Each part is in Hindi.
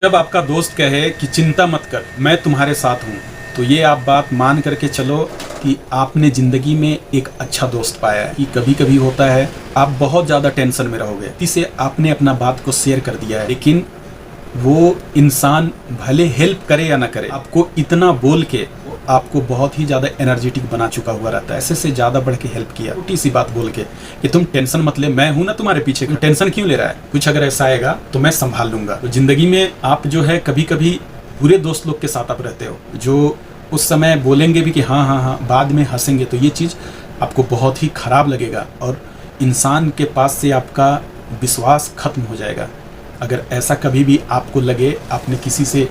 जब आपका दोस्त कहे कि चिंता मत कर, मैं तुम्हारे साथ हूँ, तो ये आप बात मान करके चलो कि आपने ज़िंदगी में एक अच्छा दोस्त पाया है। कि कभी कभी होता है आप बहुत ज़्यादा टेंशन में रहोगे, इसे आपने अपना बात को शेयर कर दिया है, लेकिन वो इंसान भले हेल्प करे या ना करे, आपको इतना बोल के आपको बहुत ही ज़्यादा एनर्जेटिक बना चुका हुआ रहता है। ऐसे से ज़्यादा बढ़ के हेल्प किया, छोटी सी बात बोल के कि तुम टेंशन मत ले, मैं हूं ना तुम्हारे पीछे, तुम टेंशन क्यों ले रहा है, कुछ अगर ऐसा आएगा तो मैं संभाल लूंगा। तो जिंदगी में आप जो है कभी कभी बुरे दोस्त लोग के साथ आप रहते हो, जो उस समय बोलेंगे भी कि हाँ हाँ हाँ, बाद में हंसेंगे, तो ये चीज़ आपको बहुत ही खराब लगेगा और इंसान के पास से आपका विश्वास खत्म हो जाएगा। अगर ऐसा कभी भी आपको लगे आपने किसी से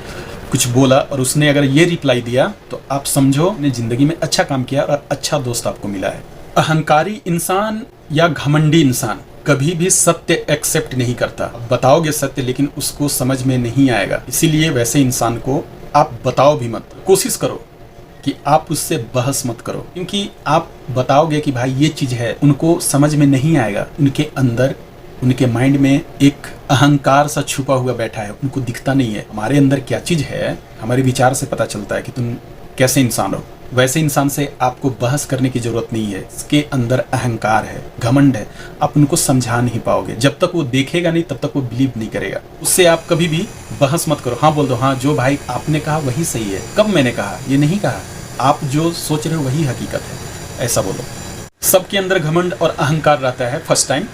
कुछ बोला और उसने अगर ये रिप्लाई दिया, तो आप समझो आपने ज़िंदगी में अच्छा काम किया और अच्छा दोस्त आपको मिला है। अहंकारी इंसान या घमंडी इंसान कभी भी सत्य एक्सेप्ट नहीं करता। बताओगे सत्य लेकिन उसको समझ में नहीं आएगा, इसीलिए वैसे इंसान को आप बताओ भी मत। कोशिश करो कि आप उससे बहस मत करो, क्योंकि आप बताओगे कि भाई ये चीज़ है, उनको समझ में नहीं आएगा। उनके अंदर, उनके माइंड में एक अहंकार सा छुपा हुआ बैठा है, उनको दिखता नहीं है। हमारे अंदर क्या चीज़ है, हमारे विचार से पता चलता है कि तुम कैसे इंसान हो। वैसे इंसान से आपको बहस करने की जरूरत नहीं है, इसके अंदर अहंकार है, घमंड है, आप उनको समझा नहीं पाओगे। जब तक वो देखेगा नहीं तब तक वो बिलीव नहीं करेगा। उससे आप कभी भी बहस मत करो। हाँ बोल दो, हाँ जो भाई आपने कहा वही सही है, कब मैंने कहा, ये नहीं कहा, आप जो सोच रहे हो वही हकीकत है, ऐसा बोलो। सबके अंदर घमंड और अहंकार रहता है फर्स्ट टाइम,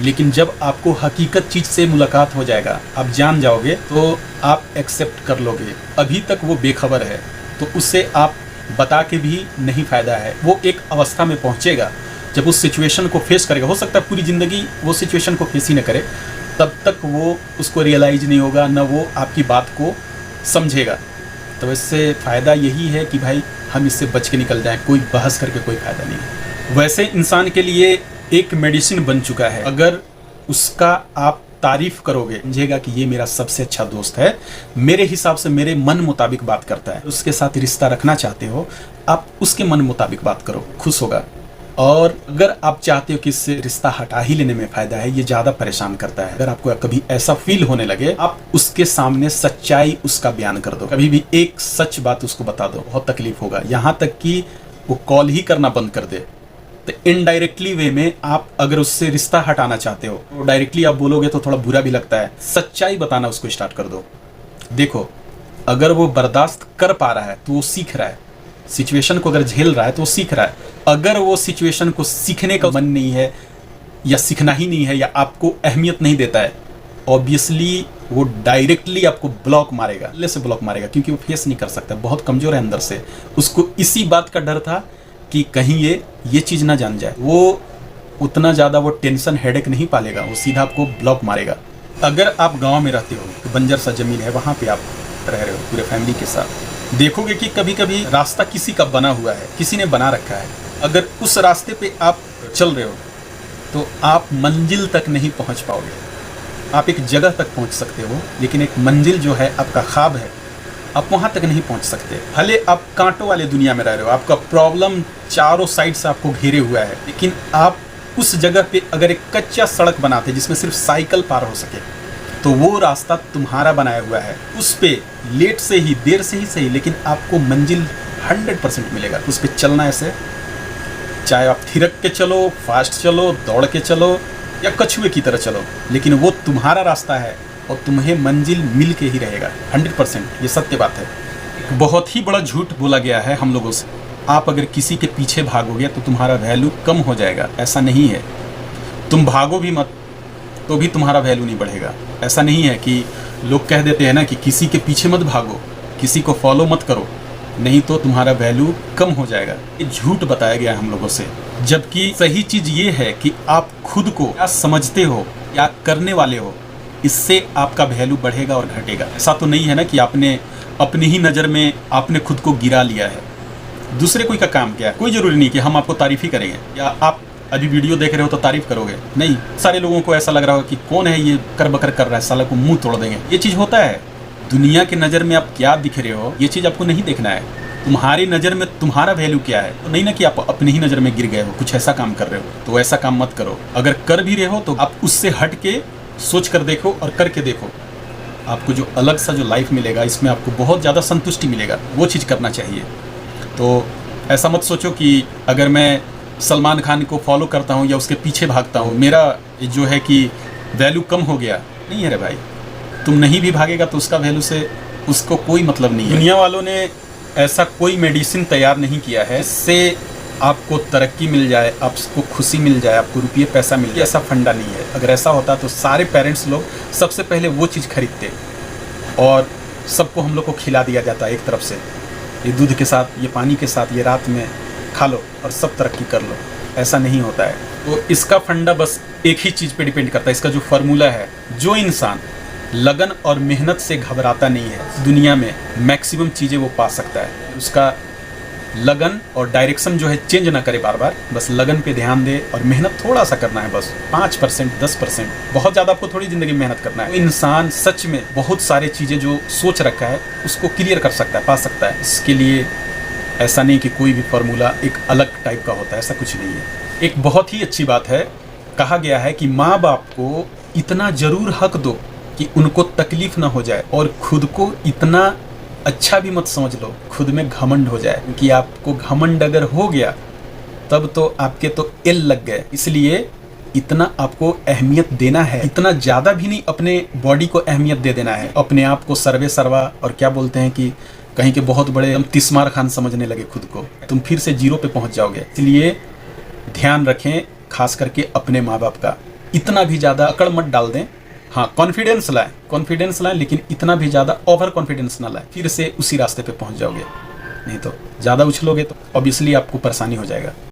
लेकिन जब आपको हकीकत चीज़ से मुलाकात हो जाएगा, आप जान जाओगे, तो आप एक्सेप्ट कर लोगे। अभी तक वो बेखबर है तो उससे आप बता के भी नहीं फ़ायदा है। वो एक अवस्था में पहुंचेगा जब उस सिचुएशन को फेस करेगा। हो सकता है पूरी ज़िंदगी वो सिचुएशन को फेस ही न करे, तब तक वो उसको रियलाइज नहीं होगा, न वो आपकी बात को समझेगा। तो इससे फ़ायदा यही है कि भाई हम इससे बच के निकल जाएं, कोई बहस करके कोई फ़ायदा नहीं। वैसे इंसान के लिए एक मेडिसिन बन चुका है, अगर उसका आप तारीफ करोगे, समझेगा कि ये मेरा सबसे अच्छा दोस्त है, मेरे हिसाब से मेरे मन मुताबिक बात करता है। उसके साथ रिश्ता रखना चाहते हो, आप उसके मन मुताबिक बात करो, खुश होगा। और अगर आप चाहते हो कि इससे रिश्ता हटा ही लेने में फ़ायदा है, ये ज़्यादा परेशान करता है, अगर आपको कभी ऐसा फील होने लगे, आप उसके सामने सच्चाई उसका बयान कर दो। कभी भी एक सच बात उसको बता दो, बहुत तकलीफ होगा, यहाँ तक कि वो कॉल ही करना बंद कर दे। तो इनडायरेक्टली वे में आप अगर उससे रिश्ता हटाना चाहते हो, तो डायरेक्टली आप बोलोगे तो थोड़ा बुरा भी लगता है, सच्चाई बताना उसको स्टार्ट कर दो। देखो, अगर वो बर्दाश्त कर पा रहा है तो वो सीख रहा है, सिचुएशन को अगर झेल रहा है तो वो सीख रहा है। अगर वो सिचुएशन को सीखने का मन नहीं है या सीखना ही नहीं है या आपको अहमियत नहीं देता है, ऑब्वियसली वो डायरेक्टली आपको ब्लॉक मारेगा, पहले से ब्लॉक मारेगा, क्योंकि वो फेस नहीं कर सकता, बहुत कमज़ोर है अंदर से। उसको इसी बात का डर था कि कहीं ये चीज़ ना जान जाए। वो उतना ज़्यादा वो टेंशन हेडेक नहीं पालेगा, वो सीधा आपको ब्लॉक मारेगा। अगर आप गांव में रहते हो तो बंजर सा ज़मीन है, वहाँ पे आप रह रहे हो पूरे फैमिली के साथ, देखोगे कि कभी कभी रास्ता किसी का बना हुआ है, किसी ने बना रखा है। अगर उस रास्ते पे आप चल रहे हो तो आप मंजिल तक नहीं पहुँच पाओगे। आप एक जगह तक पहुँच सकते हो, लेकिन एक मंजिल जो है आपका ख्वाब है, आप वहाँ तक नहीं पहुँच सकते। भले आप कांटों वाले दुनिया में रह रहे हो, आपका प्रॉब्लम चारों साइड से आपको घेरे हुआ है, लेकिन आप उस जगह पे अगर एक कच्चा सड़क बनाते जिसमें सिर्फ साइकिल पार हो सके, तो वो रास्ता तुम्हारा बनाया हुआ है। उस पे लेट से ही, देर से ही सही, लेकिन आपको मंजिल 100% मिलेगा। उस पर चलना ऐसे, चाहे आप थिरक के चलो, फास्ट चलो, दौड़ के चलो या कछुए की तरह चलो, लेकिन वो तुम्हारा रास्ता है और तुम्हें मंजिल मिल के ही रहेगा 100%। ये सत्य बात है। बहुत ही बड़ा झूठ बोला गया है हम लोगों से, आप अगर किसी के पीछे भागोगे तो तुम्हारा वैल्यू कम हो जाएगा। ऐसा नहीं है, तुम भागो भी मत तो भी तुम्हारा वैल्यू नहीं बढ़ेगा। ऐसा नहीं है कि लोग कह देते हैं ना कि किसी के पीछे मत भागो, किसी को फॉलो मत करो, नहीं तो तुम्हारा वैल्यू कम हो जाएगा। ये झूठ बताया गया हम लोगों से, जबकि सही चीज़ ये है कि आप खुद को क्या समझते हो, क्या करने वाले हो, इससे आपका वैल्यू बढ़ेगा और घटेगा। ऐसा तो नहीं है ना कि आपने अपनी ही नज़र में आपने खुद को गिरा लिया है। दूसरे कोई का काम क्या है, कोई ज़रूरी नहीं कि हम आपको तारीफ़ ही करेंगे या आप अभी वीडियो देख रहे हो तो तारीफ़ करोगे। नहीं, सारे लोगों को ऐसा लग रहा हो कि कौन है ये कर बकर कर रहा है, साला को मुंह तोड़ देंगे। ये चीज़ होता है। दुनिया की नज़र में आप क्या दिख रहे हो, ये चीज़ आपको नहीं देखना है। तुम्हारी नज़र में तुम्हारा वैल्यू क्या है, तो नहीं ना कि आप अपनी ही नज़र में गिर गए हो, कुछ ऐसा काम कर रहे हो, तो ऐसा काम मत करो। अगर कर भी रहे हो तो आप उससे हट के सोच कर देखो और करके देखो, आपको जो अलग सा जो लाइफ मिलेगा, इसमें आपको बहुत ज़्यादा संतुष्टि मिलेगा, वो चीज़ करना चाहिए। तो ऐसा मत सोचो कि अगर मैं सलमान खान को फॉलो करता हूँ या उसके पीछे भागता हूँ, मेरा जो है कि वैल्यू कम हो गया। नहीं है रे भाई, तुम नहीं भी भागेगा तो उसका वैल्यू से उसको कोई मतलब नहीं है। दुनिया वालों ने ऐसा कोई मेडिसिन तैयार नहीं किया है जिससे आपको तरक्की मिल जाए, आपको खुशी मिल जाए, आपको रुपये पैसा मिल जाए। ऐसा फंडा नहीं है। अगर ऐसा होता तो सारे पेरेंट्स लोग सबसे पहले वो चीज़ खरीदते और सबको हम लोग को खिला दिया जाता एक तरफ से, ये दूध के साथ, ये पानी के साथ, ये रात में खा लो और सब तरक्की कर लो। ऐसा नहीं होता है। तो इसका फंडा बस एक ही चीज़ पे डिपेंड करता है। इसका जो फार्मूला है, जो इंसान लगन और मेहनत से घबराता नहीं है, दुनिया में मैक्सिमम चीज़ें वो पा सकता है। उसका लगन और डायरेक्शन जो है चेंज ना करे बार बार, बस लगन पे ध्यान दे और मेहनत थोड़ा सा करना है, बस 5%, 10%, बहुत ज़्यादा आपको थोड़ी ज़िंदगी में मेहनत करना है। तो इंसान सच में बहुत सारे चीज़ें जो सोच रखा है उसको क्लियर कर सकता है, पा सकता है। इसके लिए ऐसा नहीं कि कोई भी फार्मूला एक अलग टाइप का होता है, ऐसा कुछ नहीं है। एक बहुत ही अच्छी बात है, कहा गया है कि माँ बाप को इतना ज़रूर हक दो कि उनको तकलीफ ना हो जाए, और खुद को इतना अच्छा भी मत समझ लो खुद में घमंड हो जाए, क्योंकि आपको घमंड अगर हो गया तब तो आपके तो एल लग गए। इसलिए इतना आपको अहमियत देना है, इतना ज़्यादा भी नहीं अपने बॉडी को अहमियत दे देना है, अपने आप को सर्वे सर्वा और क्या बोलते हैं कि कहीं के बहुत बड़े हम तिस्मार खान समझने लगे खुद को, तुम फिर से जीरो पे पहुंच जाओगे। इसलिए ध्यान रखें, खास करके अपने माँ बाप का। इतना भी ज़्यादा अकड़ मत डाल दें। हाँ, कॉन्फिडेंस लाएं, लेकिन इतना भी ज़्यादा ओवर कॉन्फिडेंस ना लाएं, फिर से उसी रास्ते पे पहुंच जाओगे। नहीं तो ज़्यादा उछलोगे तो ऑब्वियसली आपको परेशानी हो जाएगा।